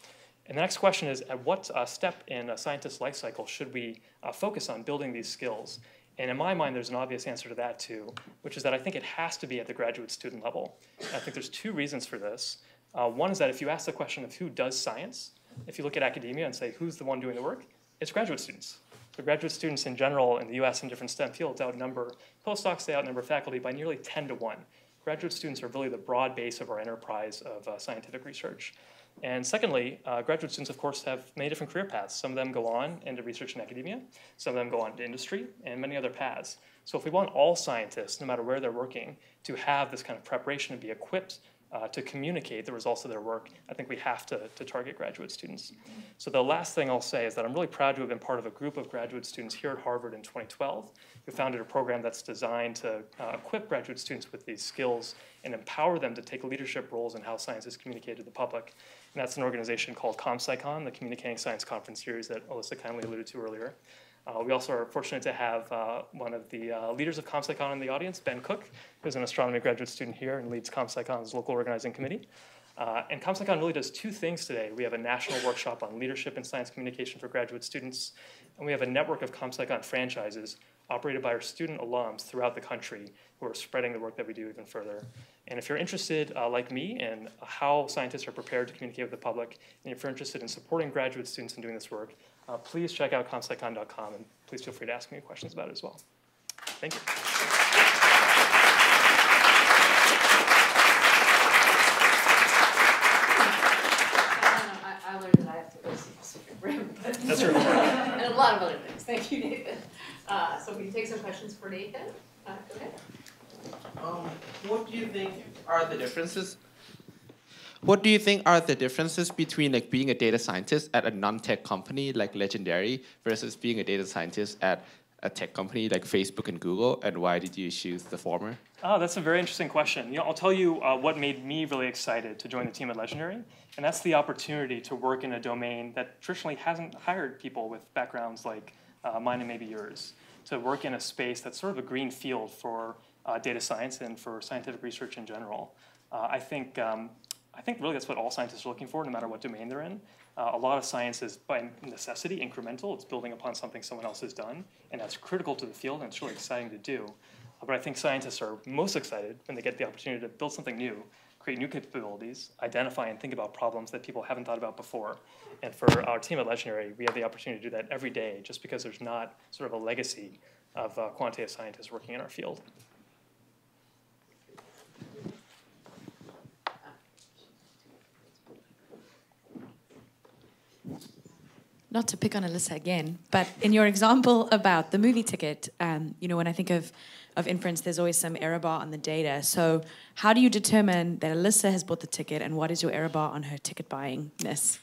And the next question is, at what step in a scientist's life cycle should we focus on building these skills? And in my mind, there's an obvious answer to that too, which is that I think it has to be at the graduate student level. And I think there's two reasons for this. One is that if you ask the question of who does science, if you look at academia and say who's the one doing the work, it's graduate students. So graduate students in general in the US in different STEM fields outnumber postdocs, they outnumber faculty by nearly 10 to 1. Graduate students are really the broad base of our enterprise of scientific research. And secondly, graduate students, of course, have many different career paths. Some of them go on into research and academia, some of them go on to industry, and many other paths. So if we want all scientists, no matter where they're working, to have this kind of preparation and be equipped to communicate the results of their work, I think we have to target graduate students. So the last thing I'll say is that I'm really proud to have been part of a group of graduate students here at Harvard in 2012 who founded a program that's designed to equip graduate students with these skills and empower them to take leadership roles in how science is communicated to the public. And that's an organization called ComSciCon, the Communicating Science Conference Series that Alyssa kindly alluded to earlier. We also are fortunate to have one of the leaders of ComSciCon in the audience, Ben Cook, who's an astronomy graduate student here and leads ComSciCon's local organizing committee. And ComSciCon really does two things today. We have a national workshop on leadership and science communication for graduate students, and we have a network of ComSciCon franchises operated by our student alums throughout the country who are spreading the work that we do even further. And if you're interested, like me, in how scientists are prepared to communicate with the public, and if you're interested in supporting graduate students in doing this work, please check out comscicon.com, and please feel free to ask me questions about it as well. Thank you. I learned that I have to go see Pacific Rim, but That's right. and a lot of other things. Thank you, Nathan. So we can take some questions for Nathan. Go ahead. What do you think are the differences? What do you think are the differences between like being a data scientist at a non-tech company like Legendary versus being a data scientist at a tech company like Facebook and Google, and why did you choose the former? Oh, that's a very interesting question. I'll tell you what made me really excited to join the team at Legendary, and that's the opportunity to work in a domain that traditionally hasn't hired people with backgrounds like mine and maybe yours, to work in a space that's sort of a green field for data science and for scientific research in general. I think really that's what all scientists are looking for, no matter what domain they're in. A lot of science is, by necessity, incremental. It's building upon something someone else has done, and that's critical to the field, and it's really exciting to do. But I think scientists are most excited when they get the opportunity to build something new, create new capabilities, identify and think about problems that people haven't thought about before. And for our team at Legendary, we have the opportunity to do that every day just because there's not sort of a legacy of quantitative scientists working in our field. Not to pick on Alyssa again, but in your example about the movie ticket, when I think of Inference, there's always some error bar on the data. So how do you determine that Alyssa has bought the ticket, and what is your error bar on her ticket buyingness?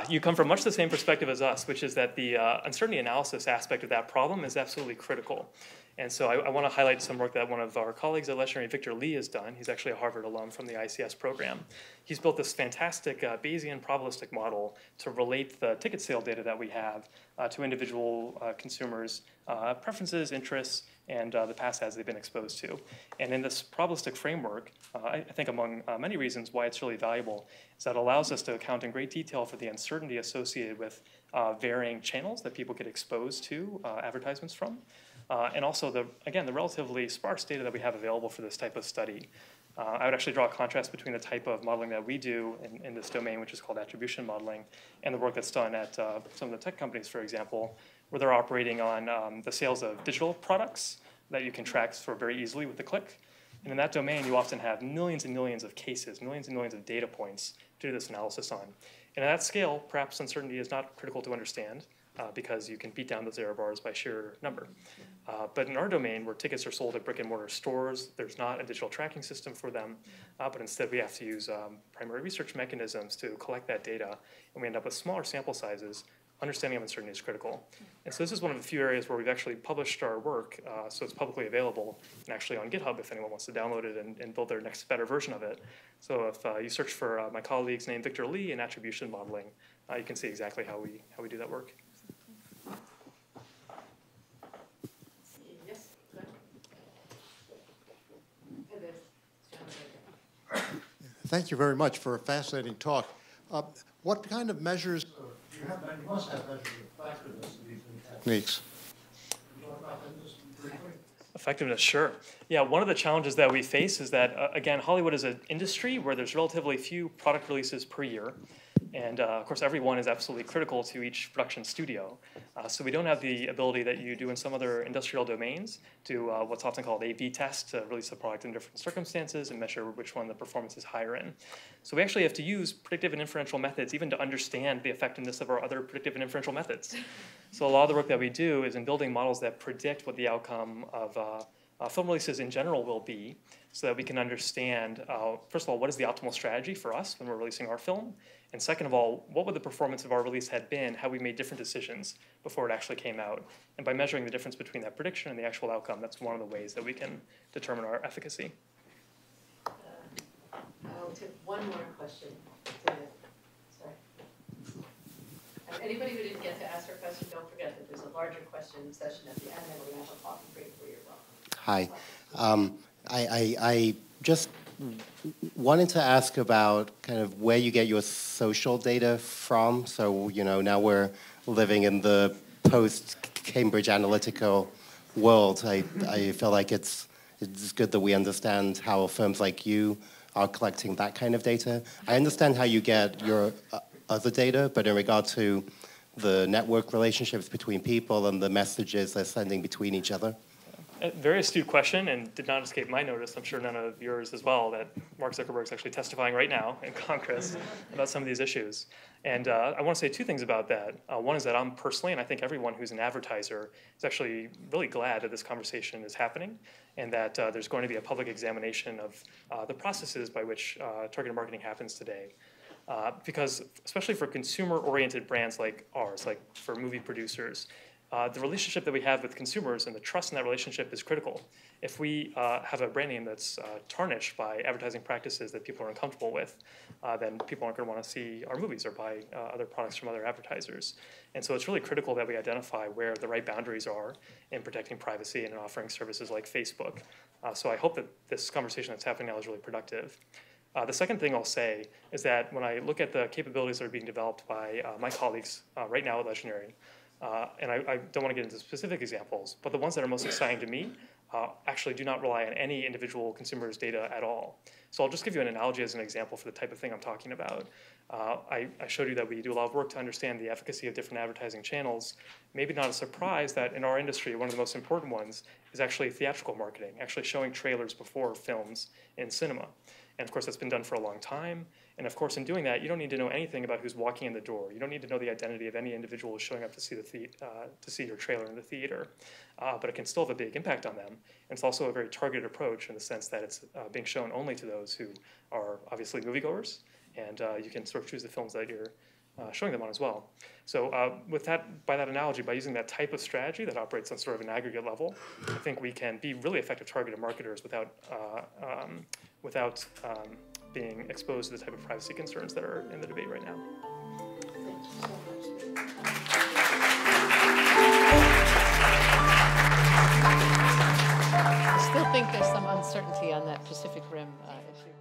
You come from much the same perspective as us, which is that the uncertainty analysis aspect of that problem is absolutely critical. And so I want to highlight some work that one of our colleagues at Legendary, Victor Lee, has done. He's actually a Harvard alum from the ICS program. He's built this fantastic Bayesian probabilistic model to relate the ticket sale data that we have to individual consumers' preferences, interests, and the past ads they've been exposed to. And in this probabilistic framework, I think among many reasons why it's really valuable, is that it allows us to account in great detail for the uncertainty associated with varying channels that people get exposed to advertisements from. And also, the relatively sparse data that we have available for this type of study. I would actually draw a contrast between the type of modeling that we do in this domain, which is called attribution modeling, and the work that's done at some of the tech companies, for example, where they're operating on the sales of digital products that you can track very easily with a click. And in that domain, you often have millions and millions of cases, millions and millions of data points to do this analysis on. And at that scale, perhaps uncertainty is not critical to understand, because you can beat down those error bars by sheer number. But in our domain, where tickets are sold at brick and mortar stores, there's not a digital tracking system for them, but instead we have to use primary research mechanisms to collect that data, and we end up with smaller sample sizes. Understanding of uncertainty is critical. And so this is one of the few areas where we've actually published our work, so it's publicly available, and actually on GitHub if anyone wants to download it and build their next better version of it. So if you search for my colleague's name, Victor Lee, in attribution modeling, you can see exactly how we do that work. Thank you very much for a fascinating talk. What kind of measures, you must have measures of effectiveness of these new techniques. Effectiveness, sure. Yeah, one of the challenges that we face is that, again, Hollywood is an industry where there's relatively few product releases per year. And of course, every one is absolutely critical to each production studio. So we don't have the ability that you do in some other industrial domains to what's often called A/B test to release a product in different circumstances and measure which one the performance is higher in. So we actually have to use predictive and inferential methods even to understand the effectiveness of our other predictive and inferential methods. So a lot of the work that we do is in building models that predict what the outcome of film releases in general will be, so that we can understand, first of all, what is the optimal strategy for us when we're releasing our film? And second of all, what would the performance of our release had been had we made different decisions before it actually came out? And by measuring the difference between that prediction and the actual outcome, that's one of the ways that we can determine our efficacy. I'll take one more question. Sorry. Anybody who didn't get to ask her question, don't forget that there's a larger question session at the end, and we're going to have a coffee break where you're welcome. Hi. I just wanted to ask about kind of where you get your social data from. So, now we're living in the post-Cambridge Analytica world. I feel like it's good that we understand how firms like you are collecting that kind of data. I understand how you get your other data, but in regard to the network relationships between people and the messages they're sending between each other. A very astute question, and did not escape my notice, I'm sure none of yours as well, that Mark Zuckerberg's actually testifying right now in Congress about some of these issues. And I want to say two things about that. One is that I'm personally, and I think everyone who's an advertiser, is actually really glad that this conversation is happening, and that there's going to be a public examination of the processes by which targeted marketing happens today. Because especially for consumer-oriented brands like ours, like for movie producers, the relationship that we have with consumers and the trust in that relationship is critical. If we have a brand name that's tarnished by advertising practices that people are uncomfortable with, then people aren't going to want to see our movies or buy other products from other advertisers. And so it's really critical that we identify where the right boundaries are in protecting privacy and in offering services like Facebook. So I hope that this conversation that's happening now is really productive. The second thing I'll say is that when I look at the capabilities that are being developed by my colleagues right now at Legendary, And I don't want to get into specific examples, but the ones that are most exciting to me actually do not rely on any individual consumer's data at all. So I'll just give you an analogy as an example for the type of thing I'm talking about. I showed you that we do a lot of work to understand the efficacy of different advertising channels. Maybe not a surprise that in our industry, one of the most important ones is actually theatrical marketing, actually showing trailers before films in cinema. And of course, that's been done for a long time. And of course, in doing that, you don't need to know anything about who's walking in the door. You don't need to know the identity of any individual who's showing up to see your trailer in the theater. But it can still have a big impact on them. And it's also a very targeted approach in the sense that it's being shown only to those who are obviously moviegoers. And you can sort of choose the films that you're showing them on as well. So by that analogy, by using that type of strategy that operates on sort of an aggregate level, I think we can be really effective targeted marketers without being exposed to the type of privacy concerns that are in the debate right now. Thank you so much. I still think there's some uncertainty on that Pacific Rim issue.